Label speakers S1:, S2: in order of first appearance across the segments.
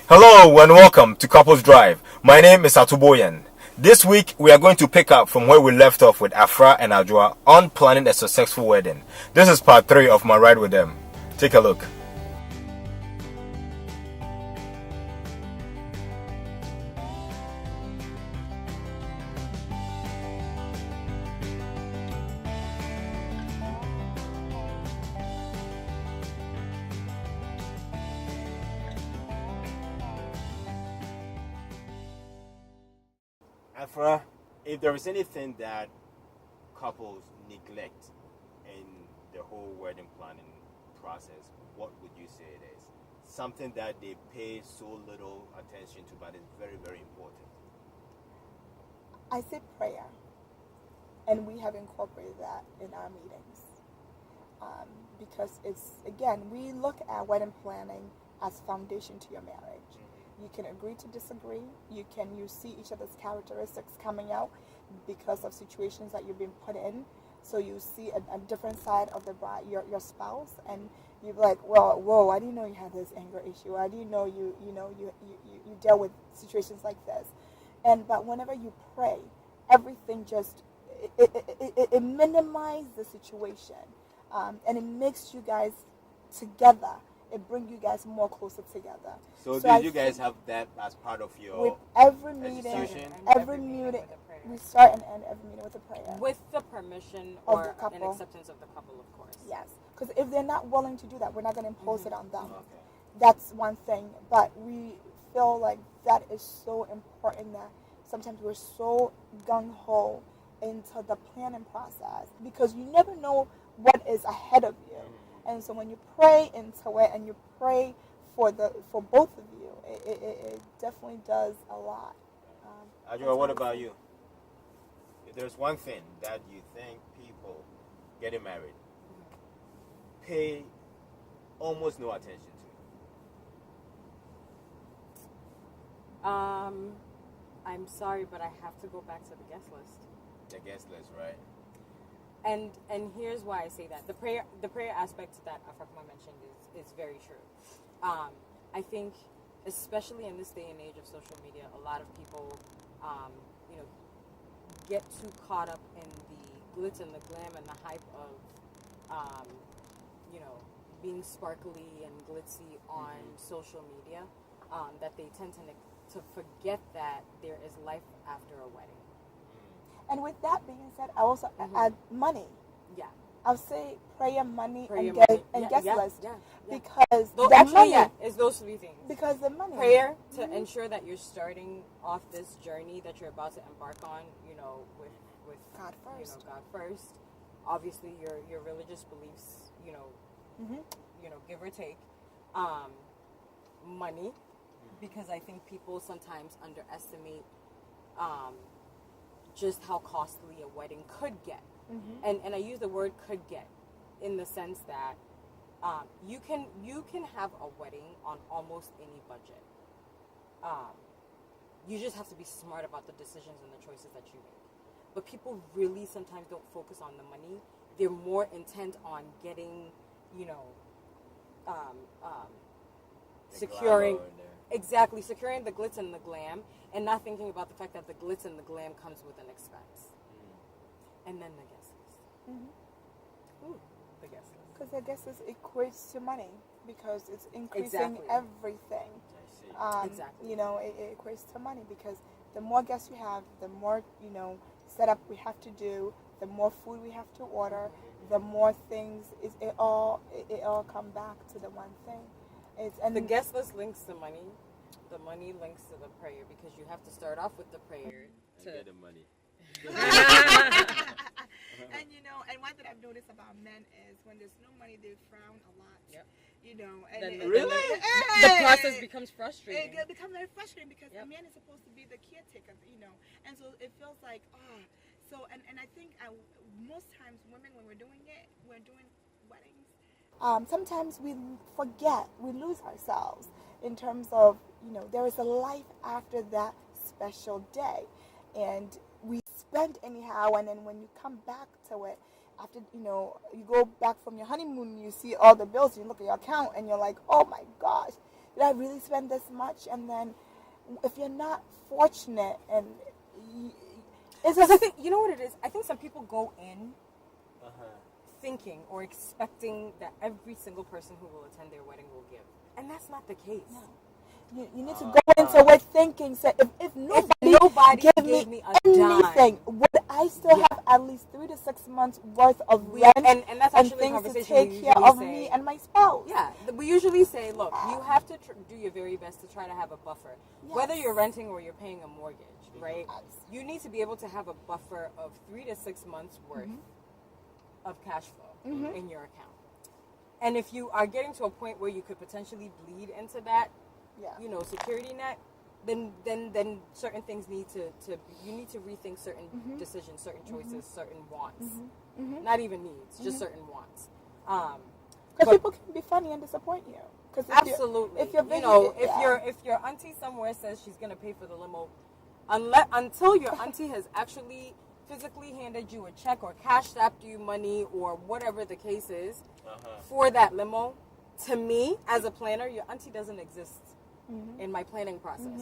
S1: Hello and welcome to Couples Drive. My name is Atuboyan. This week we are going to pick up from where we left off with Afra and Ajwa on planning a successful wedding. This is part 3 of my ride with them. Take a look. Afra, if there is anything that couples neglect in the whole wedding planning process, what would you say it is? Something that they pay so little attention to, but is very, very important.
S2: I say prayer, and we have incorporated that in our meetings because we look at wedding planning as foundation to your marriage. You can agree to disagree. You see each other's characteristics coming out because of situations that you've been put in. So you see a different side of the bride, your spouse, and you're like, well, whoa, I didn't know you had this anger issue. I didn't know you dealt with situations like this. But whenever you pray, everything just it minimizes the situation, and it makes you guys together. It brings you guys more closer together.
S1: So do you guys have that as part of your
S2: with every meeting, we start and end every meeting with a prayer.
S3: With the permission
S2: of
S3: or
S2: the couple.
S3: an acceptance of the couple, of course.
S2: Yes, because if they're not willing to do that, we're not going to impose it on them.
S1: Okay.
S2: That's one thing. But we feel like that is so important that sometimes we're so gung-ho into the planning process because you never know what is ahead of you. And so when you pray into it and you pray for both of you, it definitely does a lot.
S1: Ajwa, what about you? If there's one thing that you think people getting married pay almost no attention to.
S3: I'm sorry, but I have to go back to the guest list.
S1: The guest list, right?
S3: And here's why I say that. The prayer aspect that Afrakma mentioned is very true. I think, especially in this day and age of social media, a lot of people, get too caught up in the glitz and the glam and the hype of, being sparkly and glitzy on social media, that they tend to forget that there is life after a wedding.
S2: And with that being said, I also add money.
S3: Yeah.
S2: I'll say prayer, money,
S3: Prayer,
S2: and guest list.
S3: Yeah.
S2: Because
S3: That money, it's those three things.
S2: Because the money.
S3: Prayer to ensure that you're starting off this journey that you're about to embark on, with
S2: God first.
S3: God first. Obviously, your religious beliefs, give or take. Money, because I think people sometimes underestimate just how costly a wedding could get. And I use the word could get in the sense that you can have a wedding on almost any budget. You just have to be smart about the decisions and the choices that you make. But people really sometimes don't focus on the money. They're more intent on getting, securing the glitz and the glam, and not thinking about the fact that the glitz and the glam comes with an expense. And then the guest list. Ooh, the guest list.
S2: Because I guess it equates to money because it's increasing everything.
S3: Exactly.
S2: It equates to money because the more guests you have, the more setup we have to do, the more food we have to order, the more things. It all come back to the one thing.
S3: The guest list links to money. The money links to the prayer because you have to start off with the prayer to
S1: get the money.
S2: And one thing I've noticed about men is when there's no money, they frown a lot.
S3: Yep.
S2: Really?
S3: The process becomes frustrating.
S2: It becomes very frustrating because the man is supposed to be the caretaker, and so it feels like, and I think most times women, when we're doing weddings, sometimes we forget, we lose ourselves in terms of, there is a life after that special day, and we spend anyhow, and then when you come back to it, after, you go back from your honeymoon, you see all the bills, you look at your account, and you're like, oh my gosh. did I really spend this much? And then if you're not fortunate and it's
S3: Because I think, you know what it is? I think some people go in thinking or expecting that every single person who will attend their wedding will give. And that's not the case.
S2: no. You need to go into it thinking, say, if nobody gave me
S3: a
S2: anything,
S3: dime,
S2: would I still have at least 3 to 6 months worth of rent
S3: and that's
S2: and
S3: actually a
S2: things to
S3: conversation
S2: take
S3: we
S2: care
S3: usually
S2: of
S3: say.
S2: me and my spouse?
S3: Yeah, we usually say, look, you have to do your very best to try to have a buffer.
S2: Yes.
S3: Whether you're renting or you're paying a mortgage, right?
S2: Yes.
S3: You need to be able to have a buffer of 3 to 6 months worth of cash flow in your account. And if you are getting to a point where you could potentially bleed into that, security net, then certain things you need to rethink certain decisions, certain choices, certain wants. Not even needs, just certain wants.
S2: Because people can be funny and disappoint you.
S3: Absolutely.
S2: If you're
S3: if your auntie somewhere says she's gonna pay for the limo, until your auntie has actually physically handed you a check or cashed out you money or whatever the case is for that limo, to me as a planner, your auntie doesn't exist in my planning process.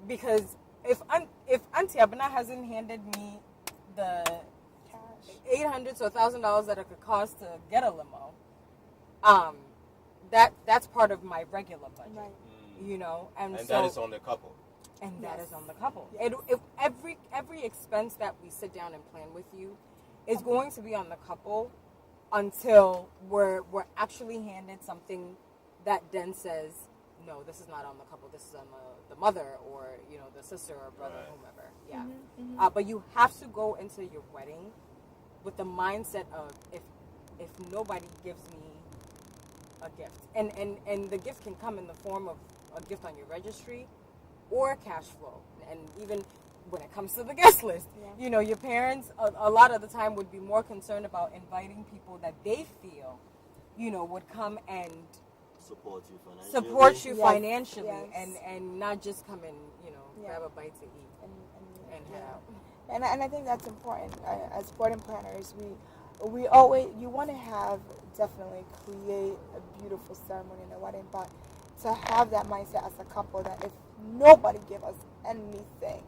S3: Because if Auntie Abena hasn't handed me the cash $800 to $1,000 that it could cost to get a limo, that's part of my regular budget, right. And so
S1: that is on the couple.
S3: And that is on the couple. Yes. Every expense that we sit down and plan with you is going to be on the couple until we're actually handed something that then says, no, this is not on the couple. This is on the mother or the sister or brother, or whomever. Yeah. But you have to go into your wedding with the mindset of if nobody gives me a gift, and the gift can come in the form of a gift on your registry or cash flow, and even when it comes to the guest list, your parents a lot of the time would be more concerned about inviting people that they feel, would come and support you financially, and not just come and grab a bite to eat and head out.
S2: And I think that's important. As wedding planners, we always, you want to definitely create a beautiful ceremony in a wedding, but to have that mindset as a couple that if nobody give us anything,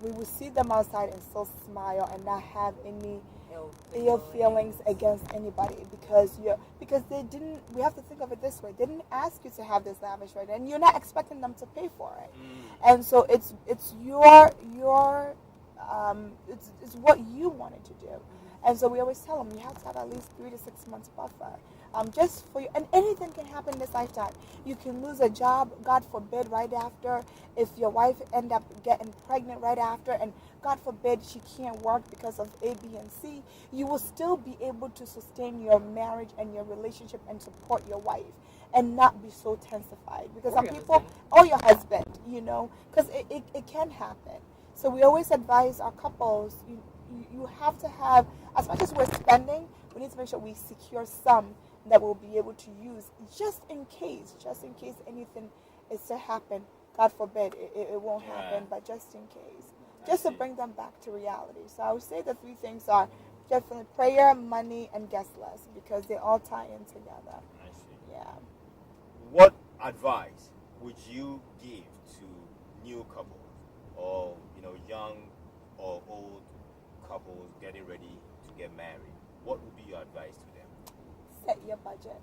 S2: we will see them outside and still smile and not have any ill feelings against anybody because they didn't. We have to think of it this way: they didn't ask you to have this lavish wedding, and you're not expecting them to pay for it. And so it's your it's what you wanted to do. And so we always tell them you have to have at least 3 to 6 months buffer, just for you. And anything can happen this lifetime. You can lose a job, God forbid, right after. If your wife end up getting pregnant right after, and God forbid she can't work because of A, B, and C, you will still be able to sustain your marriage and your relationship and support your wife, and not be so tensified. Because some people, or your husband, because it can happen. So we always advise our couples, you have to have, as much as we're spending, we need to make sure we secure some that we'll be able to use just in case anything is to happen. God forbid it won't happen, but just in case. Just to bring them back to reality. So I would say the 3 things are definitely prayer, money, and guest list, because they all tie in together.
S1: I see.
S2: Yeah.
S1: What advice would you give to new couples or young or old couples getting ready to get married? What would be your advice to them?
S2: Set your budget.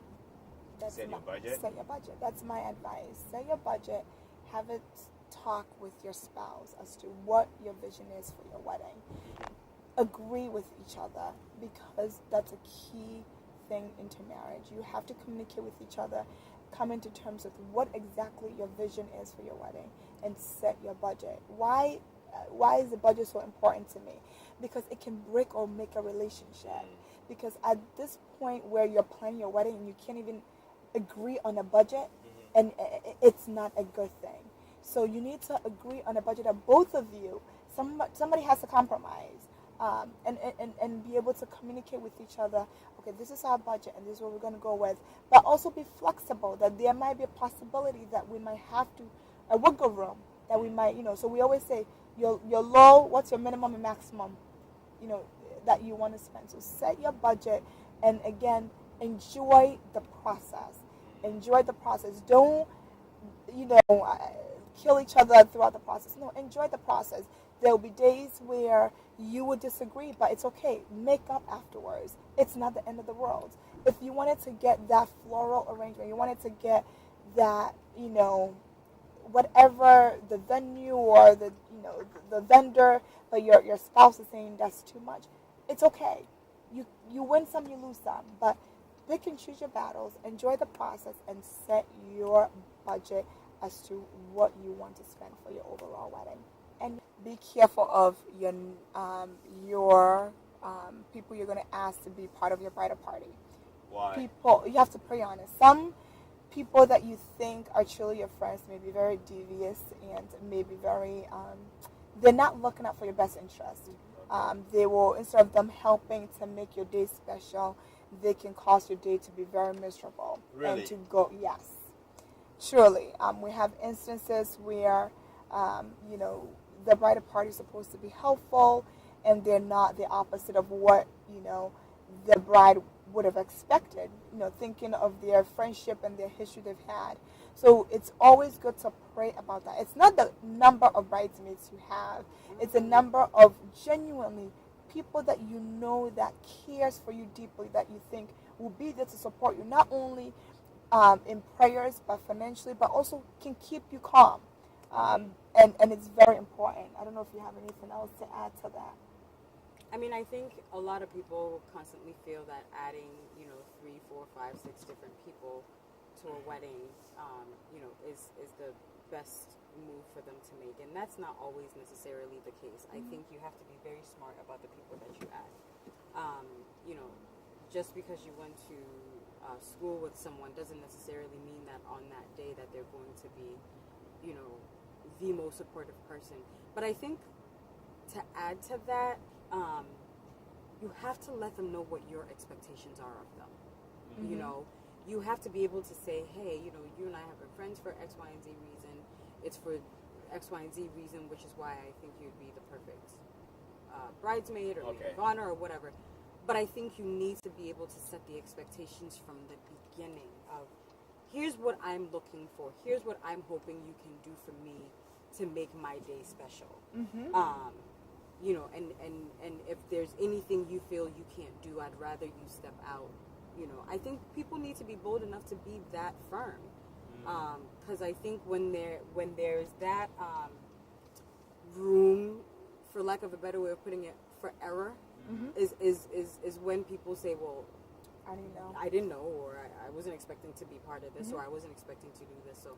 S1: Set your budget?
S2: Set your budget. That's my advice. Set your budget. Have a talk with your spouse as to what your vision is for your wedding. Agree with each other, because that's a key thing into marriage. You have to communicate with each other, come into terms with what exactly your vision is for your wedding, and set your budget. Why is the budget so important to me? Because it can break or make a relationship. Because at this point where you're planning your wedding and you can't even agree on a budget, and it's not a good thing. So you need to agree on a budget of both of you. Somebody has to compromise, and be able to communicate with each other. Okay, this is our budget and this is what we're going to go with. But also be flexible, that there might be a possibility that we might have to, a wiggle room, that we might, so we always say, your low, what's your minimum and maximum, that you want to spend. So set your budget, and again, enjoy the process. Enjoy the process. Don't you know, kill each other throughout the process. No, enjoy the process. There will be days where you would disagree, but it's okay. Make up afterwards. It's not the end of the world. If you wanted to get that floral arrangement, you wanted to get that, you know, whatever the venue or the, you know, the vendor, but your spouse is saying that's too much. It's okay. You win some, you lose some, but pick and choose your battles. Enjoy the process and set your budget as to what you want to spend for your overall wedding. And be careful of your people you're going to ask to be part of your bridal party.
S1: Why?
S2: People, you have to pray on it. Some people that you think are truly your friends may be very devious and maybe very they're not looking out for your best interest. They will, instead of them helping to make your day special, they can cause your day to be very miserable.
S1: Really?
S2: And to go, yes, surely. We have instances where you know, the bridal party is supposed to be helpful and they're not, the opposite of what, you know, the bride would have expected, you know, thinking of their friendship and their history they've had. So it's always good to pray about that. It's not the number of bridesmaids you have, it's a number of genuinely people that you know that cares for you deeply, that you think will be there to support you, not only in prayers, but financially, but also can keep you calm. And it's very important. I don't know if you have anything else to add to that.
S3: I mean, I think a lot of people constantly feel that adding, you know, 3, 4, 5, 6 different people to a wedding, you know, is the best move for them to make. And that's not always necessarily the case. I think you have to be very smart about the people that you add. You know, just because you went to school with someone doesn't necessarily mean that on that day that they're going to be, you know, the most supportive person. But I think to add to that, you have to let them know what your expectations are of them. You know, you have to be able to say, hey, you know, you and I have been friends for X, Y, and Z reason. It's for X, Y, and Z reason, which is why I think you'd be the perfect bridesmaid or maid of honor or whatever. But I think you need to be able to set the expectations from the beginning of, here's what I'm looking for. Here's what I'm hoping you can do for me to make my day special. You know, and if there's anything you feel you can't do, I'd rather you step out. You know, I think people need to be bold enough to be that firm. Because I think when there's that room, for lack of a better way of putting it, for error, is when people say, well, I didn't know, or I wasn't expecting to be part of this, or I wasn't expecting to do this. So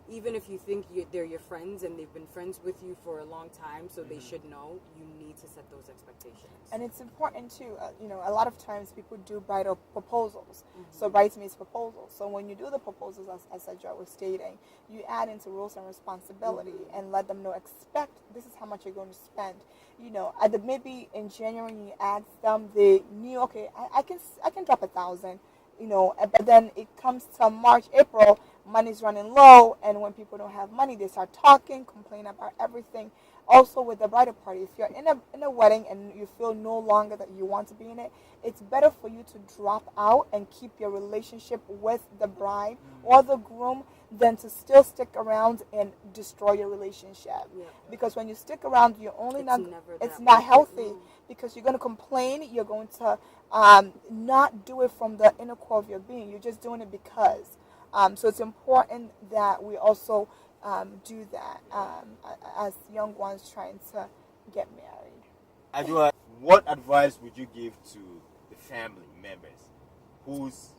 S3: even if you think they're your friends and they've been friends with you for a long time, so they should know, you need to set those expectations.
S2: And it's important too, you know, a lot of times people do bridal proposals, so bridesmaids proposals. So when you do the proposals, as Sadra was stating, you add into rules and responsibility and let them know, expect this is how much you're going to spend. You know, maybe in January you ask them, they knew, okay, I can drop 1,000. You know, but then it comes to March, April, money's running low, and when people don't have money, they start talking, complaining about everything. Also, with the bridal party, if you're in a wedding and you feel no longer that you want to be in it, it's better for you to drop out and keep your relationship with the bride or the groom than to still stick around and destroy your relationship. Because when you stick around, you're only it's not healthy, because you're going to complain, you're going to not do it from the inner core of your being. You're just doing it because. So it's important that we also do that as young ones trying to get married.
S1: Adwa, what advice would you give to the family members whose,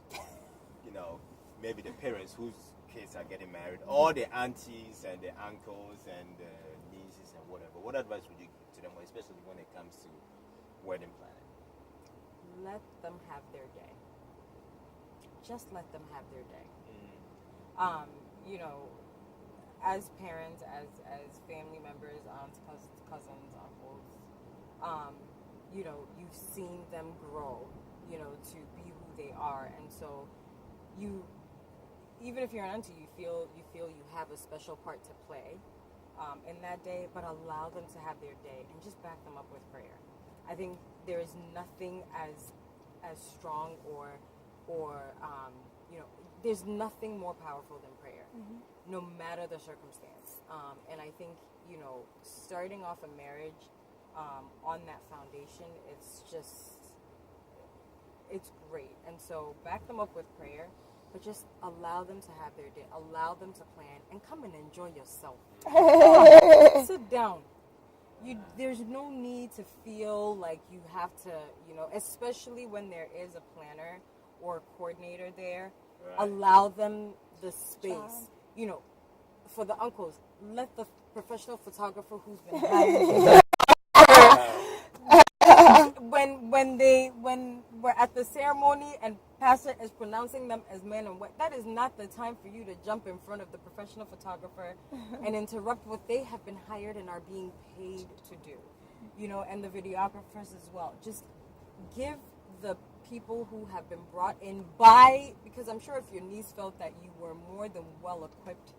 S1: you know, maybe the parents whose kids are getting married, or the aunties and the uncles and the nieces and whatever? What advice would you give to them, especially when it comes to wedding planning?
S3: Let them have their day. Just let them have their day. You know, as parents, as family members, aunts, cousins, uncles, you know, you've seen them grow, you know, to be who they are, and so you, even if you're an auntie, you feel you have a special part to play in that day, but allow them to have their day and just back them up with prayer. I think there is nothing as strong or you know, there's nothing more powerful than prayer. no matter the circumstance. And I think, starting off a marriage on that foundation, it's great. And so back them up with prayer, but just allow them to have their day, allow them to plan, and come and enjoy yourself. Sit down. There's no need to feel like you have to, especially when there is a planner or a coordinator there, allow them the space. For the uncles, let the professional photographer who's been hired when we're at the ceremony and pastor is pronouncing them as man and wife, that is not the time for you to jump in front of the professional photographer and interrupt what they have been hired and are being paid to do. And the videographers as well. Just give the people who have been brought in because I'm sure if your niece felt that you were more than well equipped,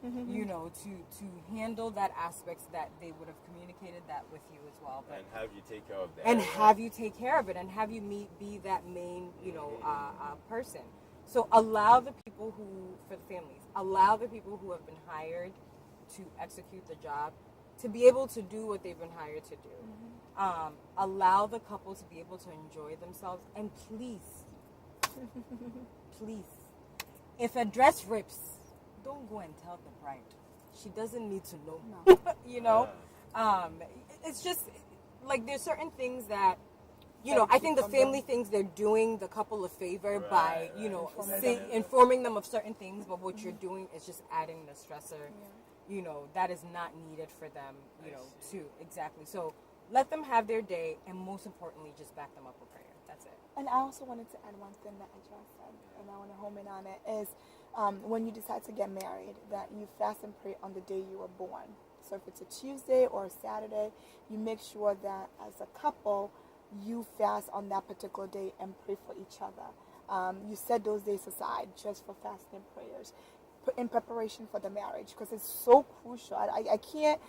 S3: to handle that aspects, that they would have communicated that with you as well.
S1: And have you take care of that.
S3: And have you take care of it, and have you be that main, person. So allow the people for the families, allow the people who have been hired to execute the job to be able to do what they've been hired to do. Allow the couple to be able to enjoy themselves, and please, if a dress rips, don't go and tell the bride. She doesn't need to know. It's just like there's certain things that I think the family thinks they're doing the couple a favor by informing them of certain things, but what you're doing is just adding the stressor. That is not needed for them. To exactly. So let them have their day, and most importantly, just back them up with prayer. That's it.
S2: And I also wanted to add one thing that I just said, and I want to home in on it, is when you decide to get married, that you fast and pray on the day you were born. So if it's a Tuesday or a Saturday, you make sure that as a couple, you fast on that particular day and pray for each other. You set those days aside just for fasting prayers in preparation for the marriage, because it's so crucial. I can't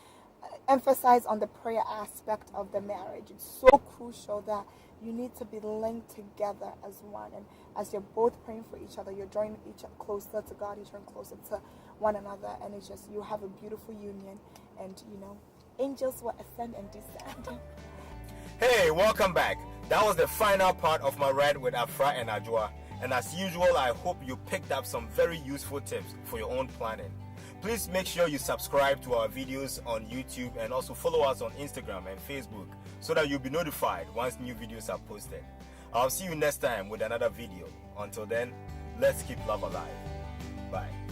S2: emphasize on the prayer aspect of the marriage. It's so crucial that you need to be linked together as one, and as you're both praying for each other, you're drawing each other closer to God, you're drawing closer to one another, and it's just, you have a beautiful union, and angels will ascend and descend.
S1: Hey, welcome back. That was the final part of my ride with Afra and Ajua, and as usual, I hope you picked up some very useful tips for your own planning. Please make sure you subscribe to our videos on YouTube, and also follow us on Instagram and Facebook so that you'll be notified once new videos are posted. I'll see you next time with another video. Until then, let's keep love alive. Bye.